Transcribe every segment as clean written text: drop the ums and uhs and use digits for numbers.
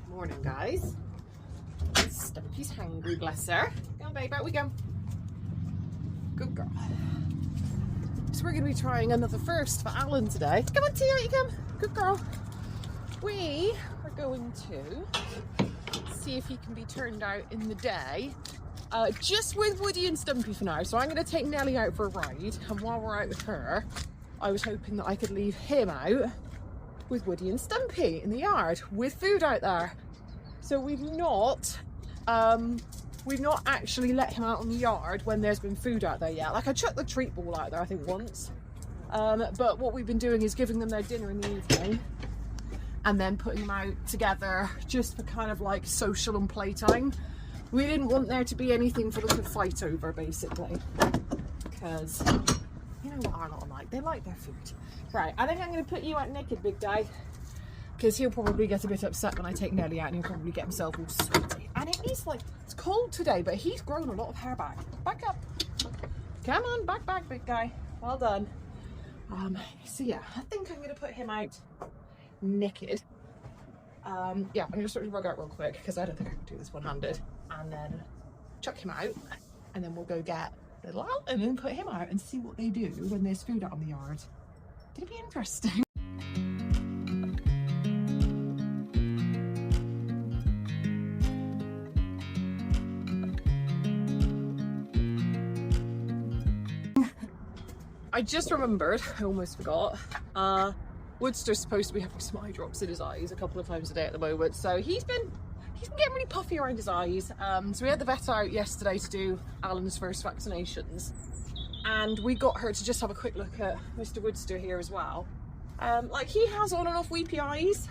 Morning, guys. Stumpy's hungry, bless her. Go on, babe, out we go. Good girl. So we're going to be trying another first for Alan today. Come on, Tia, out you come. Good girl. We are going to see if he can be turned out in the day. Just with Woody and Stumpy for now. So I'm going to take Nellie out for a ride. And while we're out with her, I was hoping that I could leave him out with Woody and Stumpy in the yard with food out there. So we've not actually let him out in the yard when there's been food out there yet. Like I chucked the treat ball out there I think once, but what we've been doing is giving them their dinner in the evening and then putting them out together just for kind of like social and playtime. We didn't want there to be anything for them to fight over, basically, because you know what Arnold are like, they like their food. Right, I think I'm going to put you out naked, big guy, because he'll probably get a bit upset when I take Nelly out and he'll probably get himself all sweaty. And it is like, it's cold today, but he's grown a lot of hair back. Back up. Come on, back, big guy. Well done. So yeah, I think I'm going to put him out naked. Yeah, I'm going to sort of rug out real quick because I don't think I can do this one-handed. And then chuck him out, and then we'll go get little Al and then put him out and see what they do when there's food out in the yard. It'll be interesting. I just remembered, I almost forgot, Woodster's supposed to be having some eye drops in his eyes a couple of times a day at the moment, so he's been getting really puffy around his eyes. So we had the vet out yesterday to do Alan's first vaccinations, and we got her to just have a quick look at Mr. Woodster here as well. Like he has on and off weepy eyes.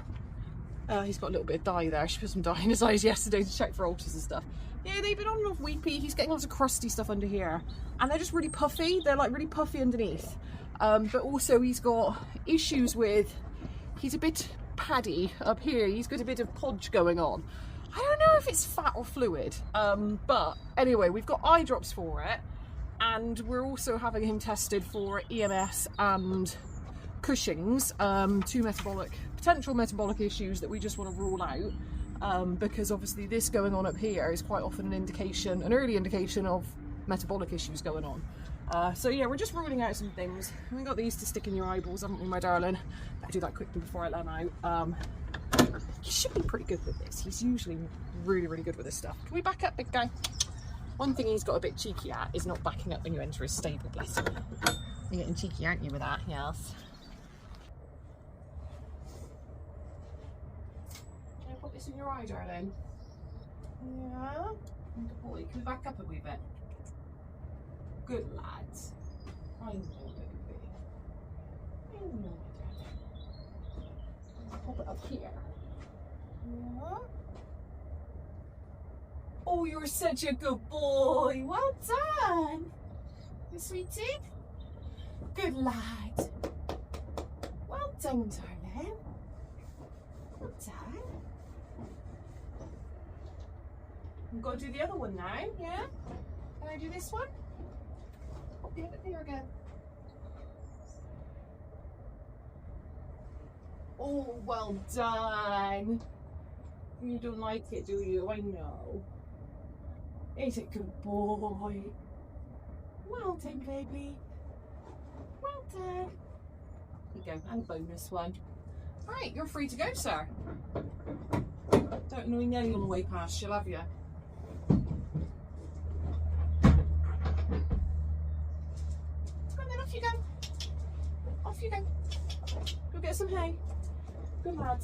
He's got a little bit of dye there. She put some dye in his eyes yesterday to check for ulcers and stuff. Yeah, they've been on and off weepy. He's getting lots of crusty stuff under here, and they're just really puffy. They're like really puffy underneath. But also he's got issues with, he's a bit paddy up here. He's got a bit of podge going on. I don't know if it's fat or fluid, but anyway, we've got eye drops for it, and we're also having him tested for EMS and Cushing's, two potential metabolic issues that we just want to rule out, because obviously this going on up here is quite often an early indication of metabolic issues going on. So yeah, we're just ruling out some things. We got these to stick in your eyeballs, haven't we, my darling? Better do that quickly before I let him out. He should be pretty good with this. He's usually really, really good with this stuff. Can we back up, big guy? One thing he's got a bit cheeky at is not backing up when you enter his stable, bless him. You're getting cheeky, aren't you, with that? Yes. Can I put this in your eye, darling? Yeah. Good boy. Can we back up a wee bit? Good lads. I know, baby. I know, darling. Pop it up here. Yeah. Oh, you're such a good boy. Well done. You sweetie. Good lad. Well done, darling. Well done. We've got to do the other one now, yeah? Can I do this one? Pop the other there again. Oh, well done. You don't like it, do you? I know. He's a good boy. Well done, baby. Well done. Here you go, and bonus one. Right, you're free to go, sir. Don't annoy Nelly on the way past, she'll have you. Come on then, off you go. Off you go. Go get some hay. Good lad.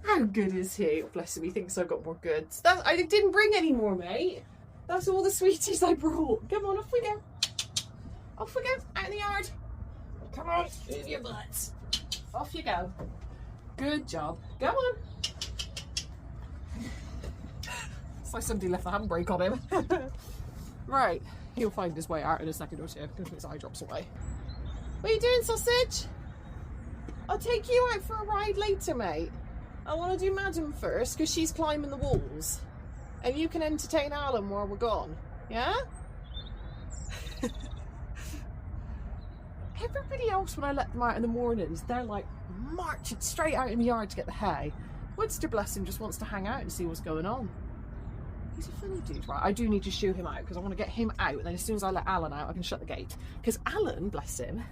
How good is he? Oh, bless him, he thinks I've got more goods. I didn't bring any more, mate. That's all the sweeties I brought. Come on, off we go. Off we go, out in the yard. Come on, move your butts. Off you go. Good job. Go on. It's like somebody left the handbrake on him. Right, he'll find his way out in a second or two. Going to put his eye drops away. What are you doing, sausage? I'll take you out for a ride later, mate. I want to do Madam first because she's climbing the walls. And you can entertain Alan while we're gone. Yeah? everybody else, when I let them out in the mornings, they're like marching straight out in the yard to get the hay. Woodster, bless him, just wants to hang out and see what's going on. He's a funny dude, right? I do need to shoo him out because I want to get him out, and then as soon as I let Alan out, I can shut the gate. Because Alan, bless him,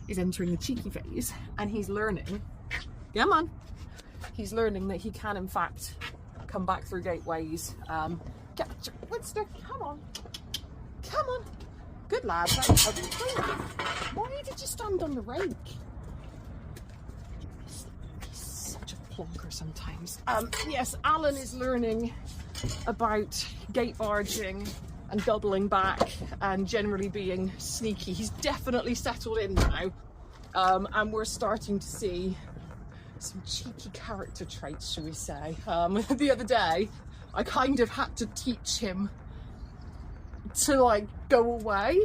is entering the cheeky phase, and he's learning, come on, he's learning that he can in fact come back through gateways. Woodster, come on, come on, good lad. Why did you stand on the rake? He's such a plonker sometimes. Yes, Alan is learning about gate barging and doubling back and generally being sneaky. He's definitely settled in now, and we're starting to see some cheeky character traits, shall we say. The other day I kind of had to teach him to like go away.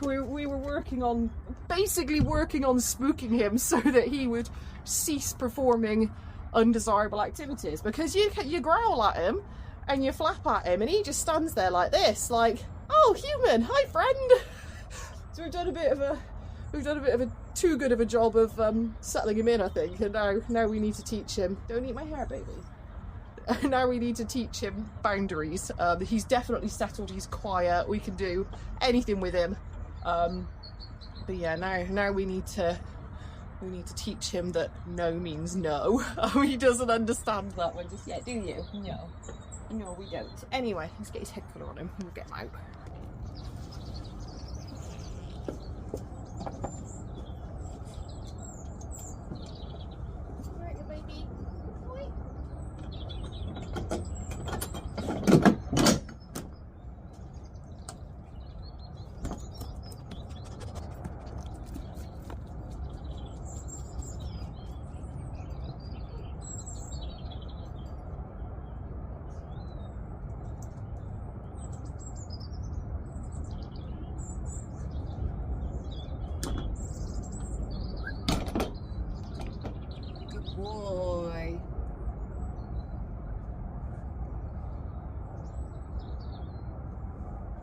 We were basically working on spooking him so that he would cease performing undesirable activities, because you growl at him and you flap at him and he just stands there like this, like, oh, human, hi friend. So we've done a bit of a too good of a job of settling him in, I think, and now we need to teach him, don't eat my hair, baby. Now we need to teach him boundaries. He's definitely settled, he's quiet, we can do anything with him, but yeah, now we need to teach him that no means no. He doesn't understand that one just yet, do you? No, we don't. Anyway, let's get his head colour on him and we'll get him out. Right, baby. Boy.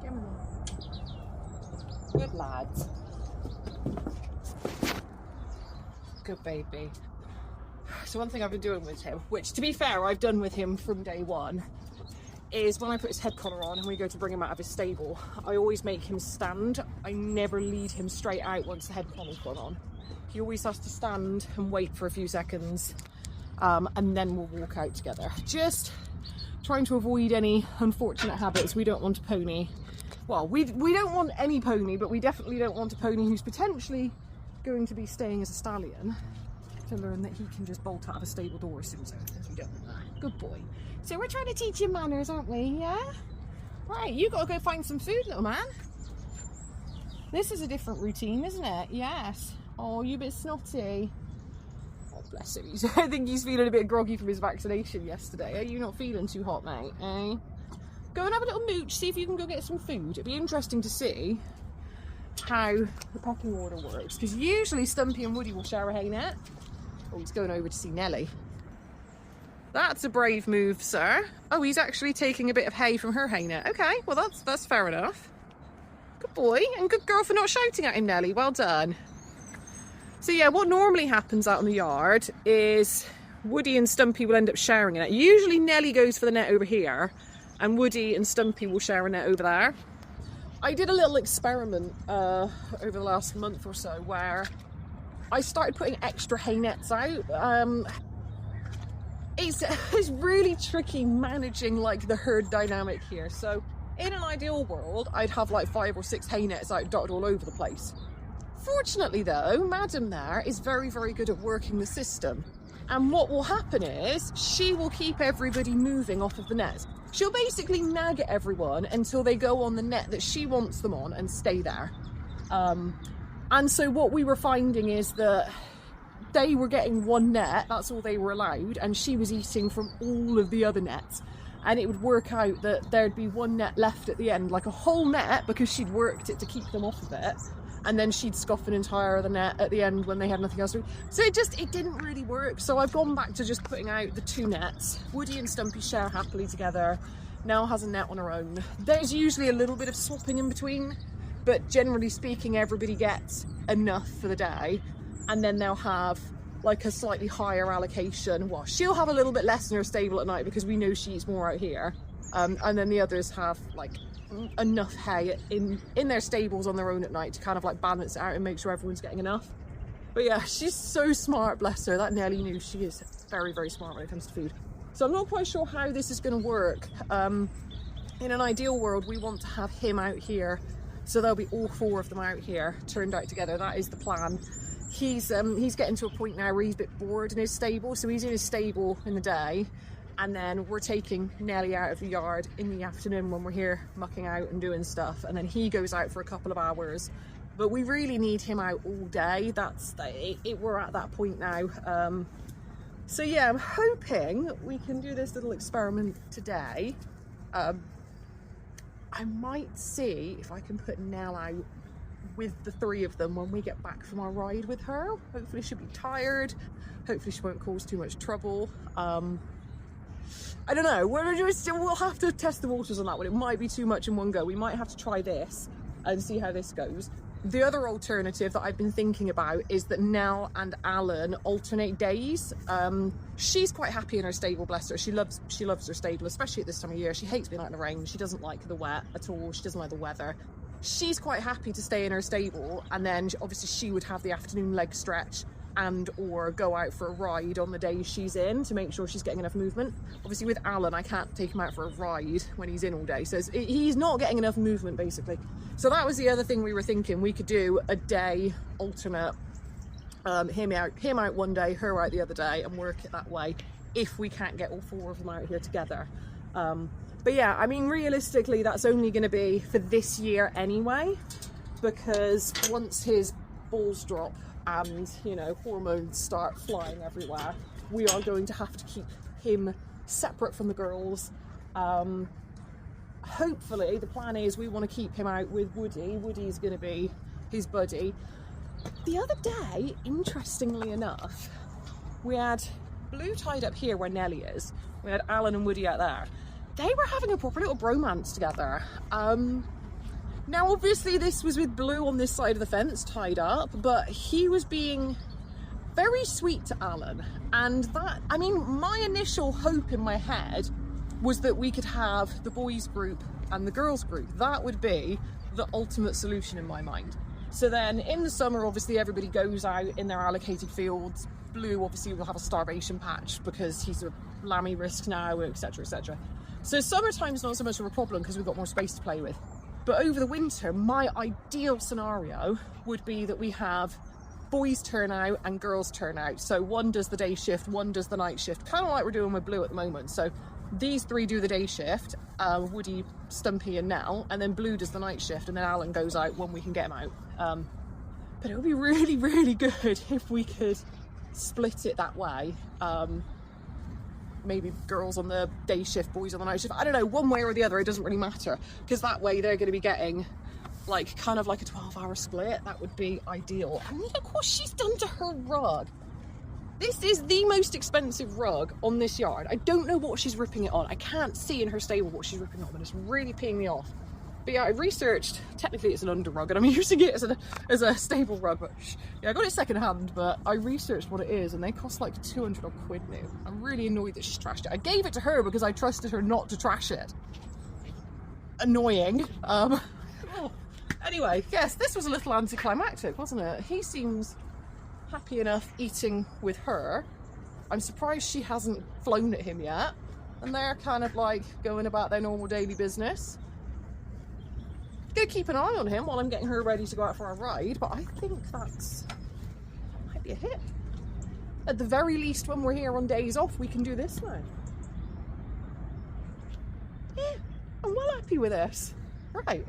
Come on. Good lads. Good baby. So one thing I've been doing with him, which to be fair I've done with him from day one, is when I put his head collar on and we go to bring him out of his stable, I always make him stand. I never lead him straight out once the head collar's gone on. He always has to stand and wait for a few seconds, and then we'll walk out together. Just trying to avoid any unfortunate habits. We don't want a pony. Well, we don't want any pony, but we definitely don't want a pony who's potentially going to be staying as a stallion to learn that he can just bolt out of a stable door as soon as we don't want that. Good boy. So we're trying to teach him manners, aren't we? Yeah? Right, you gotta go find some food, little man. This is a different routine, isn't it? Yes. Oh, you a bit snotty. Oh, bless him. I think he's feeling a bit groggy from his vaccination yesterday. Are you not feeling too hot, mate? Eh? Go and have a little mooch, see if you can go get some food. It'd be interesting to see how the pecking order works, because usually Stumpy and Woody will share a hay net. Oh, he's going over to see Nelly. That's a brave move, sir. Oh, he's actually taking a bit of hay from her hay net. Okay, well that's fair enough. Good boy, and good girl for not shouting at him, Nelly. Well done. So yeah, what normally happens out in the yard is Woody and Stumpy will end up sharing a net. Usually Nelly goes for the net over here and Woody and Stumpy will share a net over there. I did a little experiment over the last month or so where I started putting extra hay nets out. It's really tricky managing like the herd dynamic here. So in an ideal world, I'd have like 5 or 6 hay nets out dotted all over the place. Fortunately though, Madam there is very, very good at working the system. And what will happen is she will keep everybody moving off of the nets. She'll basically nag at everyone until they go on the net that she wants them on and stay there. And so what we were finding is that they were getting one net, that's all they were allowed, and she was eating from all of the other nets. And it would work out that there'd be one net left at the end, like a whole net, because she'd worked it to keep them off of it. And then she'd scoff an entire other net at the end when they had nothing else to do. So it didn't really work. So I've gone back to just putting out the 2 nets. Woody and Stumpy share happily together. Nell has a net on her own. There's usually a little bit of swapping in between, but generally speaking, everybody gets enough for the day, and then they'll have like a slightly higher allocation. Well, she'll have a little bit less in her stable at night because we know she eats more out here, and then the others have like enough hay in their stables on their own at night to kind of like balance it out and make sure everyone's getting enough. But yeah, she's so smart, bless her. That Nelly knew. She is very, very smart when it comes to food. So I'm not quite sure how this is going to work. In an ideal world, we want to have him out here, so there'll be all 4 of them out here turned out together. That is the plan. He's getting to a point now where he's a bit bored in his stable, so he's in his stable in the day, and then we're taking Nelly out of the yard in the afternoon when we're here mucking out and doing stuff, and then he goes out for a couple of hours. But we really need him out all day. We're at that point now. So yeah, I'm hoping we can do this little experiment today. I might see if I can put Nell out with the 3 of them when we get back from our ride with her. Hopefully she'll be tired. Hopefully she won't cause too much trouble. I don't know. We'll have to test the waters on that one. It might be too much in one go. We might have to try this and see how this goes. The other alternative that I've been thinking about is that Nell and Alan alternate days. She's quite happy in her stable, bless her. She loves her stable, especially at this time of year. She hates being out in the rain. She doesn't like the wet at all. She doesn't like the weather. She's quite happy to stay in her stable, and then obviously she would have the afternoon leg stretch and or go out for a ride on the days she's in to make sure she's getting enough movement. Obviously with Alan, I can't take him out for a ride when he's in all day, so he's not getting enough movement basically. So that was the other thing we were thinking. We could do a day alternate, him out one day, her out the other day, and work it that way if we can't get all 4 of them out here together. But yeah, I mean, realistically, that's only going to be for this year anyway, because once his balls drop and, you know, hormones start flying everywhere, we are going to have to keep him separate from the girls. Hopefully, the plan is we want to keep him out with Woody. Woody's going to be his buddy. The other day, interestingly enough, we had Blue tied up here where Nelly is. We had Alan and Woody out there. They were having a proper little bromance together. Now obviously this was with Blue on this side of the fence tied up, but he was being very sweet to Alan. And that, I mean, my initial hope in my head was that we could have the boys group and the girls group. That would be the ultimate solution in my mind. So then in the summer, obviously everybody goes out in their allocated fields. Blue obviously will have a starvation patch because he's a lammy risk now, etc, etc. So summertime's not so much of a problem because we've got more space to play with. But over the winter, my ideal scenario would be that we have boys turn out and girls turn out. So one does the day shift, one does the night shift, kind of like we're doing with Blue at the moment. So these 3 do the day shift, Woody, Stumpy and Nell, and then Blue does the night shift, and then Alan goes out when we can get him out. But it would be really, really good if we could split it that way. Maybe girls on the day shift, boys on the night shift. I don't know, one way or the other, it doesn't really matter, because that way they're going to be getting like kind of like a 12-hour split. That would be ideal. And look what she's done to her rug. This is the most expensive rug on this yard. I don't know what she's ripping it on. I can't see in her stable what she's ripping it on, and it's really peeing me off. But yeah, I researched, technically it's an under rug and I'm using it as a stable rug, but yeah, I got it second hand, but I researched what it is and they cost like 200 odd quid new. I'm really annoyed that she's trashed it. I gave it to her because I trusted her not to trash it. Annoying. Anyway, yes, this was a little anticlimactic, wasn't it? He seems happy enough eating with her. I'm surprised she hasn't flown at him yet. And they're kind of like going about their normal daily business. Gonna keep an eye on him while I'm getting her ready to go out for a ride, but I think that might be a hit. At the very least, when we're here on days off, we can do this now. Yeah, I'm well happy with this. Right,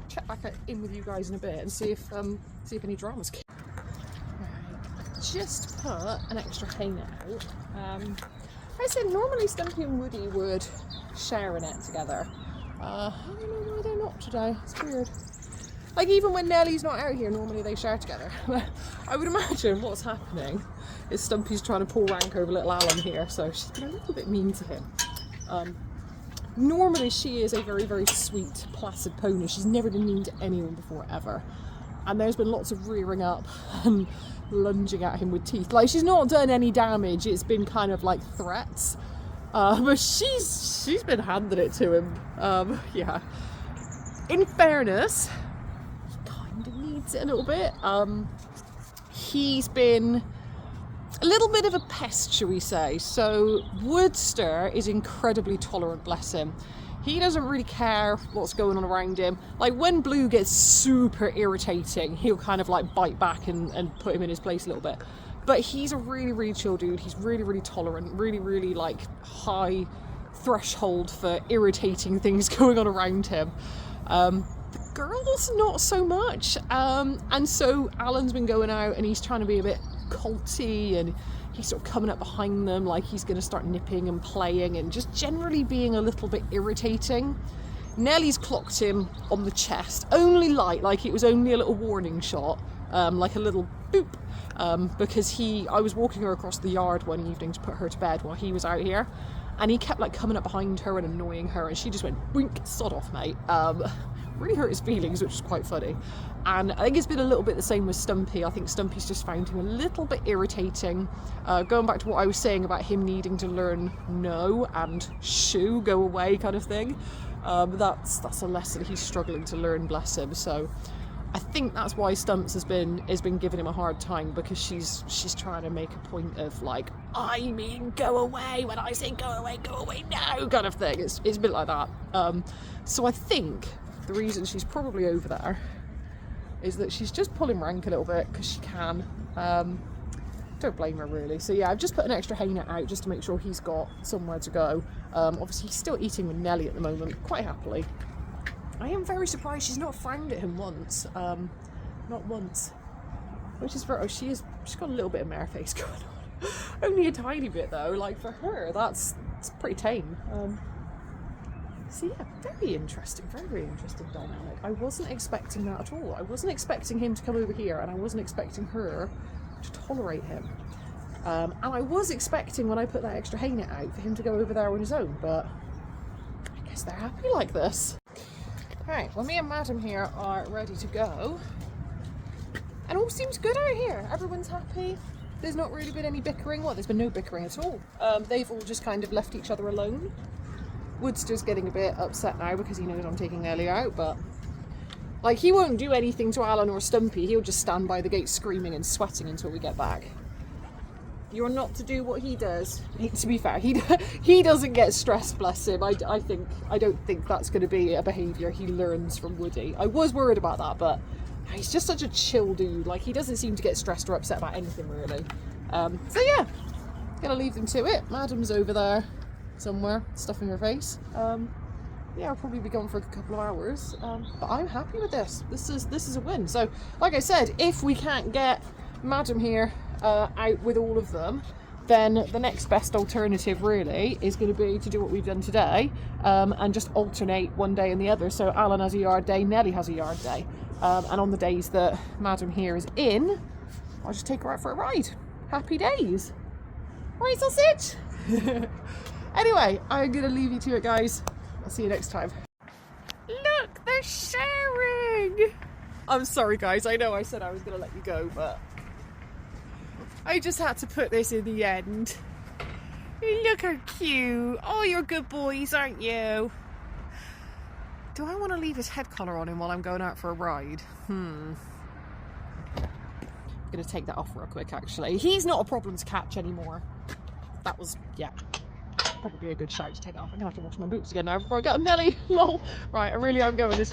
check back in with you guys in a bit and see if any dramas came. Right, just put an extra hay out. I said normally Stumpy and Woody would share a net together. I don't know why they're not today. It's weird. Like even when Nelly's not out here, normally they share together. I would imagine what's happening is Stumpy's trying to pull rank over little Alan here, so she's been a little bit mean to him. Normally she is a very, very sweet, placid pony. She's never been mean to anyone before, ever. and there's been lots of rearing up and lunging at him with teeth. Like, she's not done any damage, it's been kind of like threats, but she's been handing it to him. Yeah, in fairness, he kind of needs it a little bit. He's been a little bit of a pest, shall we say. So Woodster is incredibly tolerant, bless him. He doesn't really care what's going on around him. Like, when Blue gets super irritating, he'll kind of like bite back and put him in his place a little bit. But he's a really, really chill dude. He's really, really tolerant, really, really like high threshold for irritating things going on around him. The girls, not so much. And so Alan's been going out and he's trying to be a bit colty, and he's sort of coming up behind them like he's going to start nipping and playing and just generally being a little bit irritating. Nellie's clocked him on the chest, only light, like it was only a little warning shot, like a little boop, because I was walking her across the yard one evening to put her to bed while he was out here, and he kept like coming up behind her and annoying her, and she just went, "Wink, sod off, mate." Really hurt his feelings, which is quite funny. And I think it's been a little bit the same with Stumpy. I think Stumpy's just found him a little bit irritating. Going back to what I was saying about him needing to learn no and shoo, go away kind of thing. That's a lesson he's struggling to learn, bless him. So I think that's why Stumps has been giving him a hard time, because she's trying to make a point of like, I mean go away, when I say go away now kind of thing. It's a bit like that. So I think the reason she's probably over there is that she's just pulling rank a little bit because she can. Don't blame her really. So yeah, I've just put an extra hay net out just to make sure he's got somewhere to go. Obviously he's still eating with Nellie at the moment, quite happily. I am very surprised she's not frowned at him once. Not once. Which is very, she's got a little bit of mare face going on. Only a tiny bit though. Like, for her, it's pretty tame. So yeah, very interesting dynamic. I wasn't expecting that at all. I wasn't expecting him to come over here, and I wasn't expecting her to tolerate him. And I was expecting, when I put that extra hay net out, for him to go over there on his own, but I guess they're happy like this. Right, well, me and Madam here are ready to go. And all seems good out here. Everyone's happy. There's not really been any bickering. Well, there's been no bickering at all. They've all just kind of left each other alone. Woodster's getting a bit upset now because he knows I'm taking Nellie out, but like, he won't do anything to Alan or Stumpy. He'll just stand by the gate screaming and sweating until we get back. You're not to do what he does. To be fair, he doesn't get stressed, bless him. I don't think that's going to be a behaviour he learns from Woody. I was worried about that, but he's just such a chill dude. Like, he doesn't seem to get stressed or upset about anything really. So yeah, gonna leave them to it. Madam's over there somewhere, stuffing her face. Yeah, I'll probably be gone for a couple of hours, but I'm happy with this. This is a win. So, like I said, if we can't get Madam here out with all of them, then the next best alternative really is going to be to do what we've done today, and just alternate one day and the other. So Alan has a yard day, Nellie has a yard day, and on the days that Madam here is in, I'll just take her out for a ride. Happy days. Right, sausage? Anyway, I'm going to leave you to it, guys. I'll see you next time. Look, they're sharing! I'm sorry, guys. I know I said I was going to let you go, but I just had to put this in the end. Look how cute. Oh, you're good boys, aren't you? Do I want to leave his head collar on him while I'm going out for a ride? I'm going to take that off real quick, actually. He's not a problem to catch anymore. That was, yeah, probably a good shout to take that off. I'm going to have to wash my boots again now before I get a Nelly. Lol. Right, I really am going this